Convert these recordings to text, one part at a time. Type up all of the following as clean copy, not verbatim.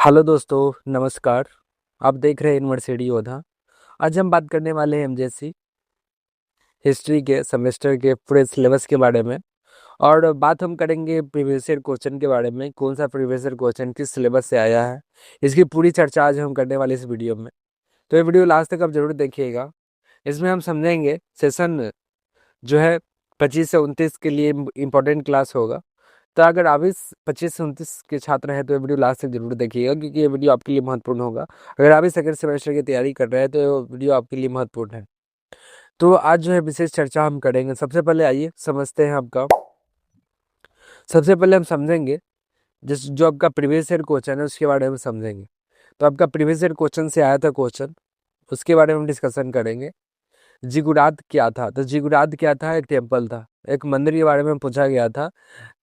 Hello दोस्तों, नमस्कार। आप देख रहे हैं यूनिवर्सिटी योद्धा। आज हम बात करने वाले हैं एमजेसी हिस्ट्री के सेमेस्टर के पूरे सिलेबस के बारे में। और बात हम करेंगे प्रीवियस ईयर क्वेश्चन के बारे में, कौन सा प्रीवियस ईयर क्वेश्चन किस सिलेबस से आया है। इसकी पूरी चर्चा आज हम करने वाले इस वीडियो में। तो ये वीडियो लास्ट तक आप जरूर देखिएगा। इसमें हम समझेंगे सेशन जो है 25 से 29 के लिए इम्पोर्टेंट क्लास होगा। तो अगर आप इस 25 से 29 के छात्र हैं तो ये वीडियो लास्ट तक जरूर देखिएगा, क्योंकि ये वीडियो आपके लिए महत्वपूर्ण होगा। अगर आप इस सेकंड सेमेस्टर की तैयारी कर रहे हैं तो ये वीडियो आपके लिए महत्वपूर्ण है। तो आज जो है विशेष चर्चा हम करेंगे। सबसे पहले आइए समझते हैं आपका। सबसे पहले हम समझेंगे जिस जो आपका प्रीवियस ईयर क्वेश्चन है उसके बारे में समझेंगे। तो आपका प्रीवियस ईयर क्वेश्चन से आया था क्वेश्चन, उसके बारे में हम डिस्कशन करेंगे। जिगुरात क्या था? तो जिगुरात क्या था? एक टेम्पल था, एक मंदिर के बारे में पूछा गया था।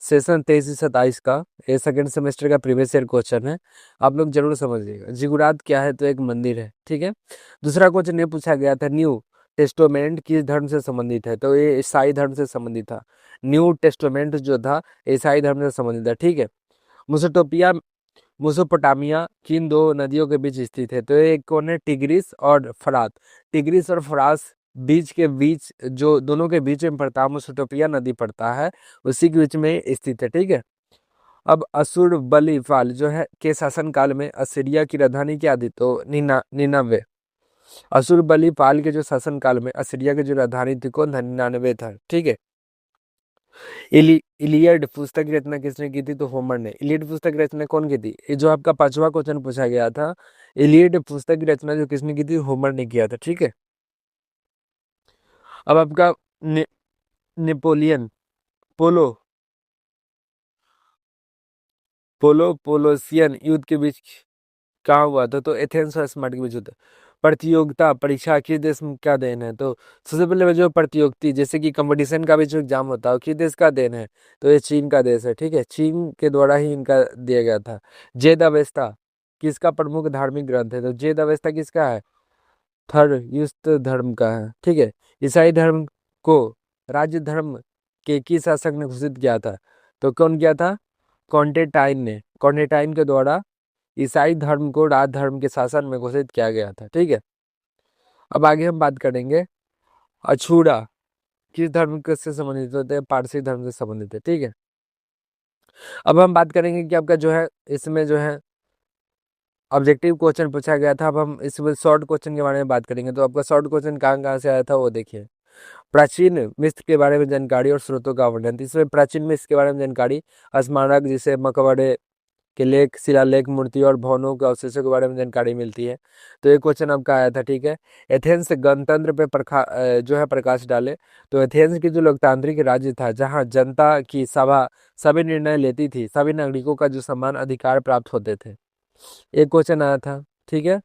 सेशन 23 से 27 का ये सेकंड सेमेस्टर का प्रीवियस ईयर क्वेश्चन है। आप लोग जरूर समझिएगा जिगुरात क्या है, तो एक मंदिर है, ठीक है। दूसरा क्वेश्चन ये पूछा गया था, न्यू टेस्टोमेंट किस धर्म से संबंधित है? तो ये ईसाई धर्म से संबंधित था। न्यू टेस्टोमेंट जो था ईसाई धर्म से संबंधित था, ठीक है। मुसोटोपिया मुसोपोटामिया किन दो नदियों के बीच स्थित है? तो ये कौन है? टिग्रिस और फरात। टिग्रिस और फरास बीच के बीच, जो दोनों के बीच में पड़ता है, मुसोटोपिया नदी पड़ता है, उसी के बीच में स्थित है, ठीक है। अब असुरबलिपाल जो है के शासन काल में असीरिया की राजधानी क्या थी? तो निनावे। असुरबलिपाल के जो शासन काल में असीरिया की जो राजधानी थी कौन था? निनानवे था, ठीक है। इलियड पुस्तक की रचना किसने की थी? तो होमर ने। इलियड पुस्तक की रचना कौन की थी? ये जो आपका पांचवा क्वेश्चन पूछा गया था, इलियड पुस्तक की रचना जो किसने की थी? होमर ने किया था, ठीक है। अब आपका ने, नेपोलियन पोलो पोलोसियन युद्ध के बीच कहाँ हुआ था? तो एथेंस और स्मार्ट के बीच होता। प्रतियोगिता परीक्षा किस देश में क्या देन है? तो सबसे पहले जो प्रतियोगिता जैसे कि कंपटीशन का भी जो एग्जाम होता है, किस देश का देन है? तो ये चीन का देश है, ठीक है। चीन के द्वारा ही इनका दिया गया था। जेद अवेस्ता किसका प्रमुख धार्मिक ग्रंथ है? तो जेद अवेस्ता किसका है? थरयुस्त धर्म का है, ठीक है। ईसाई धर्म को राज्य धर्म के किस शासक ने घोषित किया था? तो कौन किया था? कॉन्टेटाइन ने। कॉन्टेटाइन के द्वारा ईसाई धर्म को राज धर्म के शासन में घोषित किया गया था, ठीक है। अब आगे हम बात करेंगे अछूरा किस धर्म के से संबंधित होते हैं? पारसी धर्म से संबंधित है, ठीक है। अब हम बात करेंगे कि आपका जो है इसमें जो है ऑब्जेक्टिव क्वेश्चन पूछा गया था। अब हम इसमें शॉर्ट क्वेश्चन के बारे में बात करेंगे। तो आपका शॉर्ट क्वेश्चन कहाँ कहाँ से आया था वो देखिए। प्राचीन मिस्र के बारे में जानकारी और स्रोतों का वर्णन। तो इसमें प्राचीन मिस्र के बारे में जानकारी, स्मारक जिसे मकबरे के लेख, शिलालेख, मूर्ति और भवनों के अवशेषों के बारे में जानकारी मिलती है। तो ये क्वेश्चन आपका आया था, ठीक है। एथेंस गणतंत्र पे जो है प्रकाश डाले। तो एथेंस की जो लोकतांत्रिक राज्य था, जहाँ जनता की सभा सभी निर्णय लेती थी, सभी नागरिकों का जो समान अधिकार प्राप्त होते थे, एक क्वेश्चन आया था, ठीक है।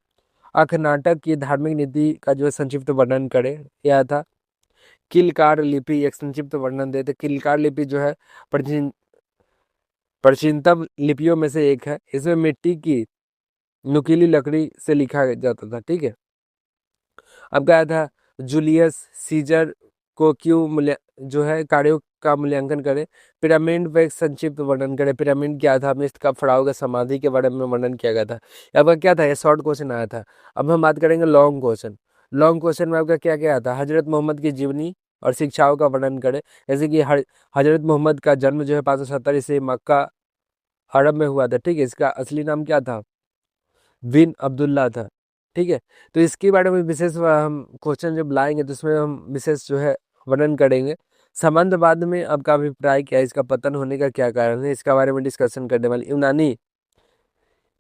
अखनाटक की धार्मिक नीति का जो संक्षिप्त वर्णन करे, यह था। किलकार लिपि एक संक्षिप्त वर्णन देते। किलकार लिपि जो है प्राचीन प्राचीनतम लिपियों में से एक है। इसमें मिट्टी की नुकीली लकड़ी से लिखा जाता था, ठीक है। अब क्या था? जूलियस सीजर को क्यों जो है कार्यों का मूल्यांकन करे। पिरामिड पर एक संक्षिप्त वर्णन करे। पिरामिड क्या था? मिस्र का फराव का समाधि के बारे में वर्णन किया गया था। अब क्या था? ये शॉर्ट क्वेश्चन आया था। अब हम बात करेंगे लॉन्ग क्वेश्चन। लॉन्ग क्वेश्चन में आपका क्या क्या आता है? हजरत मोहम्मद की जीवनी और शिक्षाओं का वर्णन करे। जैसे कि हजरत मोहम्मद का जन्म जो है 570 ईस्वी मक्का अरब में हुआ था, ठीक है। इसका असली नाम क्या था? बिन अब्दुल्ला था, ठीक है। तो इसके बारे में विशेष हम क्वेश्चन जब लाएंगे तो उसमें हम विशेष जो है वर्णन करेंगे। सामंतवाद में आपका अभिप्राय क्या है? इसका पतन होने का क्या कारण है? इसका बारे में डिस्कशन करने वाले। यूनानी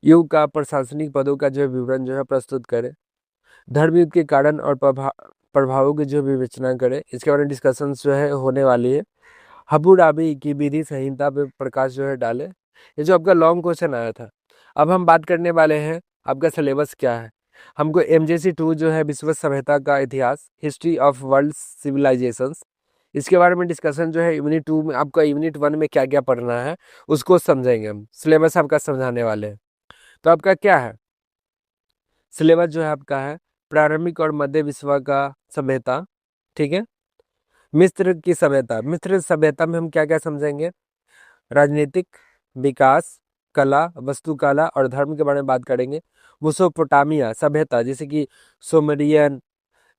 युग का प्रशासनिक पदों का जो है विवरण जो है प्रस्तुत करें। धर्म युद्ध के कारण और प्रभावों की जो विवेचना करें, इसके बारे में डिस्कशन जो है होने वाली है। हब्बुराबी की विधि संहिता पे प्रकाश जो है डाले। ये जो आपका लॉन्ग क्वेश्चन आया था। अब हम बात करने वाले हैं आपका सिलेबस क्या है। हमको MJC 2 जो है विश्व सभ्यता का इतिहास, हिस्ट्री ऑफ वर्ल्ड सिविलाइजेशंस, इसके बारे में डिस्कशन जो है यूनिट 2 में। आपका यूनिट 1 में क्या क्या पढ़ना है उसको समझेंगे हम। सिलेबस आपका समझाने वाले हैं। तो आपका क्या है सिलेबस? जो है आपका है प्रारंभिक और मध्य विश्व का सभ्यता, ठीक है। मिस्र की सभ्यता। मिस्र सभ्यता में हम क्या क्या समझेंगे? राजनीतिक विकास, कला, वस्तुकला और धर्म के बारे में बात करेंगे। मेसोपोटामिया सभ्यता, जैसे कि सुमेरियन,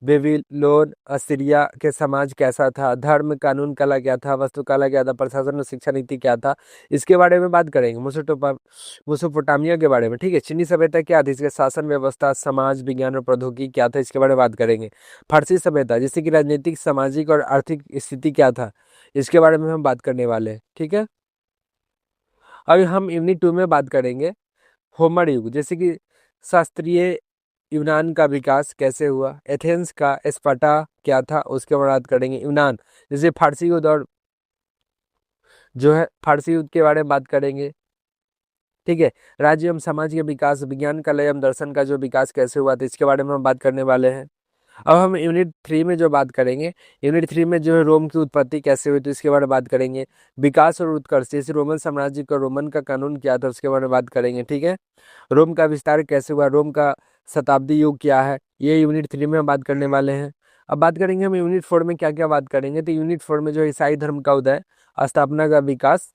बेबीलोन, असीरिया के समाज कैसा था, धर्म, कानून, कला क्या था, वस्तुकला क्या था, प्रशासन और शिक्षा नीति क्या था, इसके बारे में बात करेंगे। मेसोपोटामिया के बारे में, ठीक है। चीनी सभ्यता क्या थी, इसके शासन व्यवस्था, समाज, विज्ञान और प्रौद्योगिकी क्या था, इसके बारे में बात करेंगे। फारसी सभ्यता, जैसे कि राजनीतिक, सामाजिक और आर्थिक स्थिति क्या था, इसके बारे में हम बात करने वाले हैं, ठीक है। अभी हम यूनिट 2 में बात करेंगे होमर युग, जैसे कि शास्त्रीय यूनान का विकास कैसे हुआ, एथेंस का स्पार्टा क्या था, उसके बाद बात करेंगे। यूनान, जैसे फारसी युद्ध और जो है फारसी युद्ध के बारे में बात करेंगे, ठीक है। राज्य एवं समाज के विकास, विज्ञान, कला एवं दर्शन का जो विकास कैसे हुआ था, इसके बारे में हम बात करने वाले हैं। अब हम यूनिट 3 में जो बात करेंगे, यूनिट 3 में जो है रोम की उत्पत्ति कैसे हुई थी इसके बारे में बात करेंगे। विकास और उत्कर्ष, जैसे रोमन साम्राज्य का, रोमन का कानून क्या था, उसके बारे में बात करेंगे, ठीक है। रोम का विस्तार कैसे हुआ, रोम का शताब्दी युग क्या है, ये यूनिट 3 में हम बात करने वाले हैं। अब बात करेंगे हम यूनिट 4 में क्या क्या बात करेंगे। तो यूनिट 4 में जो है ईसाई धर्म का उदय, स्थापना का विकास,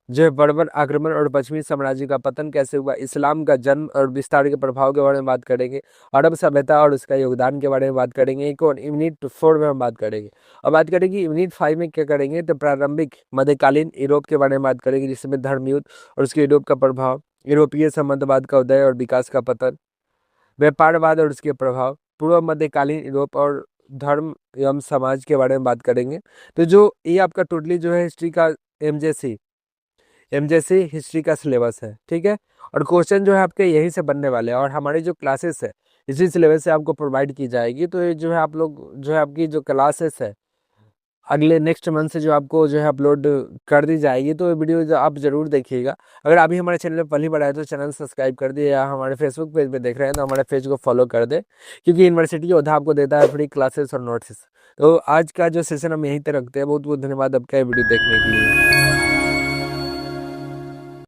जो है बर्बर आक्रमण और पश्चिमी साम्राज्य का पतन कैसे हुआ, इस्लाम का जन्म और विस्तार के प्रभाव के बारे में बात करेंगे। अरब सभ्यता और उसका योगदान के बारे में बात करेंगे। एक और यूनिट 4 में हम बात करेंगे। और बात करेंगे यूनिट 5 में क्या करेंगे, तो प्रारंभिक मध्यकालीन यूरोप के बारे में बात करेंगे, जिसमें धर्मयुद्ध और उसके यूरोप का प्रभाव, यूरोपीय संबंधवाद का उदय और विकास का पतन, व्यापारवाद और उसके प्रभाव, पूर्व मध्यकालीन यूरोप और धर्म एवं समाज के बारे में बात करेंगे। तो जो ये आपका टोटली जो है हिस्ट्री का एमजेसी हिस्ट्री का सिलेबस है, ठीक है। और क्वेश्चन जो है आपके यहीं से बनने वाले हैं, और हमारी जो क्लासेस है इसी सिलेबस से आपको प्रोवाइड की जाएगी। तो ये जो है आप लोग जो है आपकी जो क्लासेस है अगले नेक्स्ट मंथ से जो आपको जो है अपलोड कर दी जाएगी, तो ये वीडियो आप जरूर देखिएगा। अगर अभी हमारे चैनल पर पहली बार आए तो चैनल सब्सक्राइब कर दिए, या हमारे फेसबुक पेज पे देख रहे हैं तो हमारे पेज को फॉलो कर दे, क्योंकि यूनिवर्सिटी जो आपको देता है फ्री क्लासेस और नोट्स। तो आज का जो सेशन हम यहीं तक रखते हैं। बहुत बहुत धन्यवाद आपका वीडियो देखने के लिए।